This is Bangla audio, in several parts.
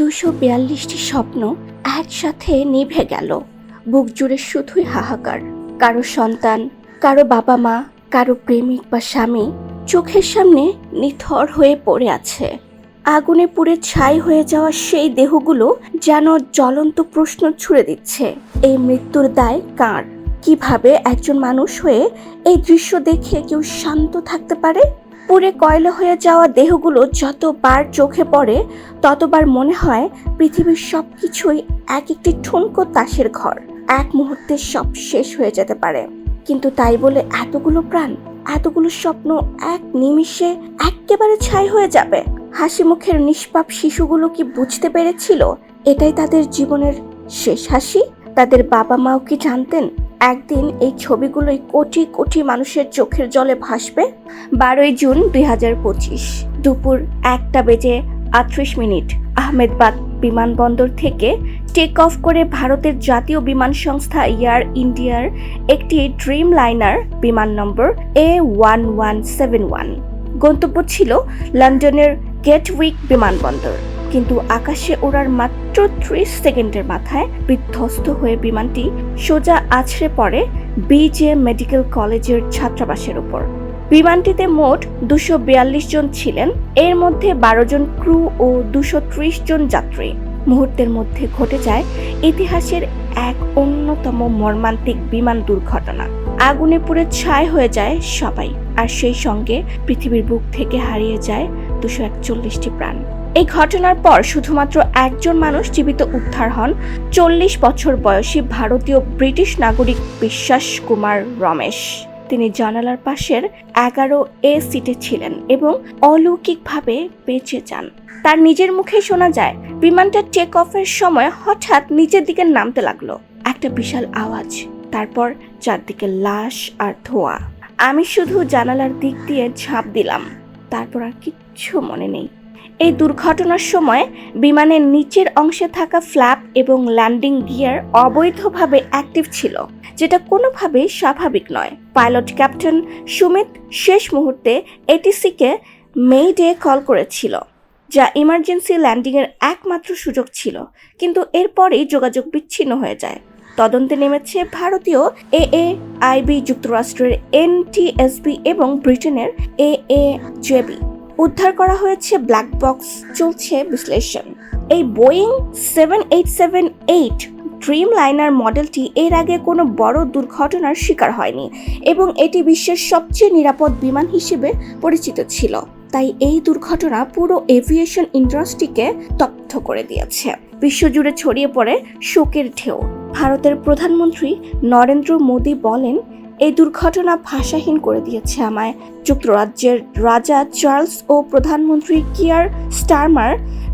242টি স্বপ্ন একসাথে নিভে গেল। বুক জুড়ে শুধুই হাহাকার। কারো সন্তান, কারো বাবা মা, কারো প্রেমিক বা স্বামী চোখের সামনে নিথর হয়ে পড়ে আছে। আগুনে পুড়ে ছাই হয়ে যাওয়া সেই দেহগুলো যেন জ্বলন্ত প্রশ্ন ছুড়ে দিচ্ছে, এই মৃত্যুর দায় কার? কিভাবে একজন মানুষ হয়ে এই দৃশ্য দেখে কেউ শান্ত থাকতে পারে? পুড়ে কয়লা হয়ে যাওয়া দেহগুলো যতবার চোখে পড়ে ততবার মনে হয় পৃথিবীর সবকিছুই এক একটি ঠুনকো তাসের ঘর। এক মুহূর্তে সব শেষ হয়ে যেতে পারে, কিন্তু তাই বলে এতগুলো প্রাণ, এতগুলো স্বপ্ন এক নিমিষে একেবারে ছাই হয়ে যাবে? হাসি মুখের নিষ্পাপ শিশুগুলো কি বুঝতে পেরেছিল এটাই তাদের জীবনের শেষ হাসি? তাদের বাবা মাও কি জানতেন একদিন এই ছবিগুলোই কোটি কোটি মানুষের চোখের জলে ভাসবে? 12ই জুন 2025 দুপুর 1:38 আহমেদাবাদ বিমানবন্দর থেকে টেক অফ করে ভারতের জাতীয় বিমান সংস্থা এয়ার ইন্ডিয়ার একটি ড্রিম লাইনার বিমান নম্বর A1171। গন্তব্য ছিল লন্ডনের গেটউইক বিমানবন্দর। কিন্তু আকাশে ওড়ার মাত্র 30 সেকেন্ডের মাথায় বিধ্বস্ত হয়ে বিমানটি সোজা আছড়ে পড়ে BJ মেডিকেল কলেজের ছাত্রাবাসের উপর। বিমানটিতে মোট 242 জন ছিলেন, এর মধ্যে 12 জন ক্রু ও 230 জন যাত্রী। মুহূর্তের মধ্যে ঘটে যায় ইতিহাসের এক অন্যতম মর্মান্তিক বিমান দুর্ঘটনা। আগুনে পুড়ে ছাই হয়ে যায় সবাই, আর সেই সঙ্গে পৃথিবীর বুক থেকে হারিয়ে যায় 241টি প্রাণ। এই ঘটনার পর শুধুমাত্র একজন মানুষ জীবিত উদ্ধার হন, 40 বছর বয়সী ভারতীয় ব্রিটিশ নাগরিক বিশ্বাস কুমার রমেশ। তিনি জানালার পাশের 11A সিটে ছিলেন এবং অলৌকিকভাবে বেঁচে যান। তার নিজের মুখে শোনা যায়, বিমানটা টেক অফের সময় হঠাৎ নিচের দিকে নামতে লাগলো, একটা বিশাল আওয়াজ, তারপর চারদিকে লাশ আর ধোঁয়া। আমি শুধু জানালার দিক দিয়ে ঝাঁপ দিলাম, তারপর আর কিচ্ছু মনে নেই। এই দুর্ঘটনার সময় বিমানের নিচের অংশে থাকা ফ্ল্যাপ এবং ল্যান্ডিং গিয়ার অবৈধভাবে অ্যাক্টিভ ছিল, যেটা কোনোভাবেই স্বাভাবিক নয়। পাইলট ক্যাপ্টেন সুমিত শেষ মুহূর্তে এটিসিকে মেইডে কল করেছিল, যা ইমার্জেন্সি ল্যান্ডিংয়ের একমাত্র সুযোগ ছিল, কিন্তু এরপরেই যোগাযোগ বিচ্ছিন্ন হয়ে যায়। তদন্তে নেমেছে ভারতীয় AAIB, যুক্তরাষ্ট্রের NTSB এবং ব্রিটেনের AAJB। উদ্ধার করা হয়েছে ব্ল্যাক বক্স, চলছে বিশ্লেষণ। এই বোয়িং 7878 ড্রিম লাইনার মডেলটি এর আগে কোনো বড় দুর্ঘটনার শিকার হয়নি এবং এটি বিশ্বের সবচেয়ে নিরাপদ বিমান হিসেবে পরিচিত ছিল। তাই এই দুর্ঘটনা পুরো এভিয়েশন ইন্ডাস্ট্রিকে তপ্ত করে দিয়েছে। বিশ্বজুড়ে ছড়িয়ে পড়ে শোকের ঢেউ। ভারতের প্রধানমন্ত্রী নরেন্দ্র মোদী বলেন, এই দুর্ঘটনা ভাষাহীন করে দিয়েছে আমায়। যুক্তরাজ্যের রাজা চার্লস ও প্রধানমন্ত্রী কিয়ার স্টারমার,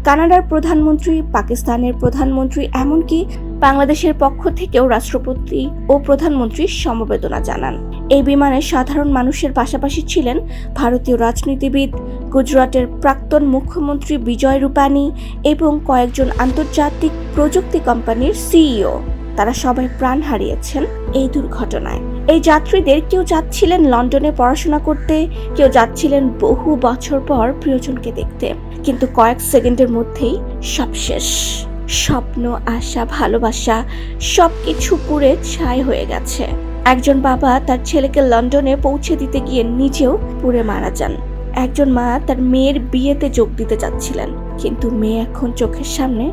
কানাডার প্রধানমন্ত্রী, পাকিস্তানের প্রধানমন্ত্রী, এমনকি বাংলাদেশের পক্ষ থেকেও রাষ্ট্রপতি ও প্রধানমন্ত্রী সমবেদনা জানান। এই বিমানে সাধারণ মানুষের পাশাপাশি ছিলেন ভারতীয় রাজনীতিবিদ, গুজরাটের প্রাক্তন মুখ্যমন্ত্রী বিজয় রূপানী এবং কয়েকজন আন্তর্জাতিক প্রযুক্তি কোম্পানির CEO। তারা সবাই প্রাণ হারিয়েছেন এই দুর্ঘটনায়। এই যাত্রীদের কেউ যাচ্ছিলেন লন্ডনে পড়াশোনা করতে, কেউ যাচ্ছিলেন বহু বছর পর প্রিয়জনকে দেখতে, কিন্তু কয়েক সেকেন্ডের মধ্যেই সব শেষ। স্বপ্ন, আশা, ভালোবাসা সবকিছু পুড়ে ছাই হয়ে গেছে। একজন বাবা তার ছেলেকে লন্ডনে পৌঁছে দিতে গিয়ে নিজেও পুড়ে মারা যান। একজন মা তার মেয়ের বিয়েতে যোগ দিতে যাচ্ছিলেন, কিন্তু মেয়ে এখন চোখের সামনে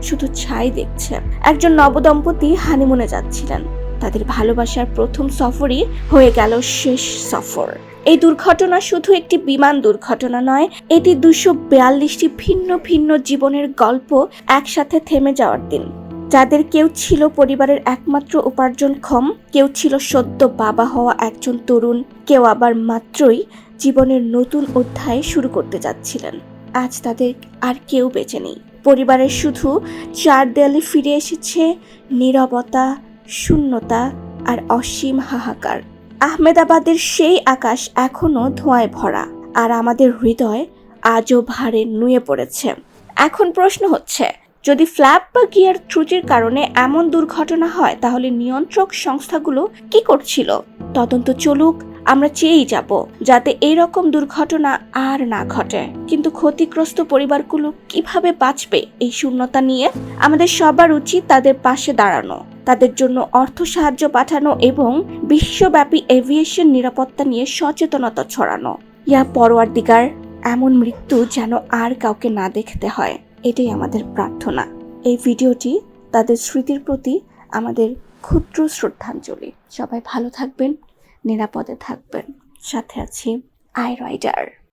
শুধু ছাই দেখছে। একজন নবদম্পতি হানিমুনে যাচ্ছিলেন, তাদের ভালোবাসার প্রথম সফরই হয়ে গেল শেষ সফর। এই দুর্ঘটনা শুধু একটি বিমান দুর্ঘটনা নয়, এটি 242টি ভিন্ন ভিন্ন জীবনের গল্প একসাথে থেমে যাওয়ার দিন। যাদের কেউ ছিল পরিবারের একমাত্র উপার্জনক্ষম, কেউ ছিল সদ্য বাবা হওয়া একজন তরুণ, কেউ আবার মাত্রই জীবনের নতুন অধ্যায় শুরু করতে যাচ্ছিলেন। আজ তাদের আর কেউ বেঁচে নেই। পরিবারের শুধু চার দেয়ালে ফিরে এসেছে নীরবতা, শূন্যতা আর অসীম হাহাকার। আহমেদাবাদের সেই আকাশ এখনো ধোঁয়ায় ভরা, আর আমাদের হৃদয় আজও ভারে নুয়ে পড়েছে। এখন প্রশ্ন হচ্ছে, যদি ফ্ল্যাপ বা গিয়ার ত্রুটির কারণে এমন দুর্ঘটনা হয়, তাহলে নিয়ন্ত্রক সংস্থাগুলো কি করছিল? তদন্ত চলুক, আমরা চেয়েই যাব যাতে এইরকম দুর্ঘটনা আর না ঘটে। কিন্তু ক্ষতিগ্রস্ত পরিবারগুলো কিভাবে বাঁচবে এই শূন্যতা নিয়ে? আমাদের সবার উচিত তাদের পাশে দাঁড়ানো, তাদের জন্য অর্থ সাহায্য পাঠানো এবং বিশ্বব্যাপী এভিয়েশন নিরাপত্তা নিয়ে সচেতনতা ছড়ানো। ইয়া পরওয়ারদিগার, এমন মৃত্যু যেন আর কাউকে না দেখতে হয়, এটাই আমাদের প্রার্থনা। এই ভিডিওটি তাদের স্মৃতির প্রতি আমাদের ক্ষুদ্র শ্রদ্ধাঞ্জলি। সবাই ভালো থাকবেন, নিরাপদে থাকবেন। সাথে আছি আই রাইডার।